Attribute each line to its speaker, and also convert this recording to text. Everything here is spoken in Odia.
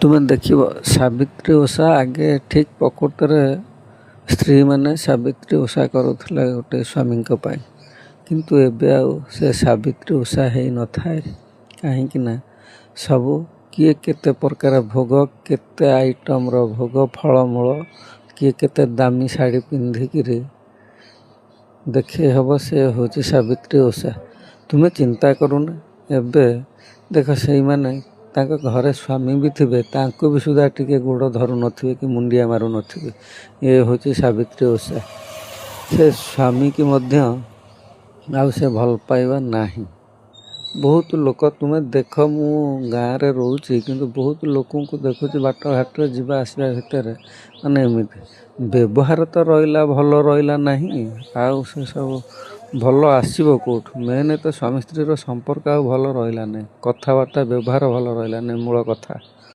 Speaker 1: ତୁମେ ଦେଖିବ ସାବିତ୍ରୀ ଓଷା ଆଗେ ଠିକ୍ ପ୍ରକୃତରେ ସ୍ତ୍ରୀମାନେ ସାବିତ୍ରୀ ଓଷା କରୁଥିଲେ ଗୋଟେ ସ୍ୱାମୀଙ୍କ ପାଇଁ, କିନ୍ତୁ ଏବେ ଆଉ ସେ ସାବିତ୍ରୀ ଓଷା ହେଇନଥାଏ। କାହିଁକି ନା ସବୁ କିଏ କେତେ ପ୍ରକାର ଭୋଗ, କେତେ ଆଇଟମ୍ର ଭୋଗ, ଫଳମୂଳ, କିଏ କେତେ ଦାମୀ ଶାଢ଼ୀ ପିନ୍ଧିକିରି ଦେଖେଇ ହେବ ସେ ହେଉଛି ସାବିତ୍ରୀ ଓଷା। ତୁମେ ଚିନ୍ତା କରୁନ, ଏବେ ଦେଖ ସେଇମାନେ ତାଙ୍କ ଘରେ ସ୍ୱାମୀ ବି ଥିବେ, ତାଙ୍କୁ ବି ସୁଦ୍ଧା ଟିକେ ଗୋଡ଼ ଧରୁନଥିବେ କି ମୁଣ୍ଡିଆ ମାରୁନଥିବେ। ଏ ହେଉଛି ସାବିତ୍ରୀ ଓଷା। ସେ ସ୍ୱାମୀକି ମଧ୍ୟ ଆଉ ସେ ଭଲ ପାଇବା ନାହିଁ। ବହୁତ ଲୋକ ତୁମେ ଦେଖ, ମୁଁ ଗାଁରେ ରହୁଛି କିନ୍ତୁ ବହୁତ ଲୋକଙ୍କୁ ଦେଖୁଛି ବାଟଘାଟରେ ଯିବା ଆସିବା ଭିତରେ ମାନେ ଏମିତି ବ୍ୟବହାର ତ ରହିଲା ଭଲ ରହିଲା ନାହିଁ, ଆଉ ସେସବୁ ଭଲ ଆସିବ କେଉଁଠୁ? ମେନ୍ ତ ସ୍ୱାମୀ ସ୍ତ୍ରୀର ସମ୍ପର୍କ ଆଉ ଭଲ ରହିଲା ନାହିଁ, କଥାବାର୍ତ୍ତା ବ୍ୟବହାର ଭଲ ରହିଲା ନାହିଁ, ମୂଳ କଥା।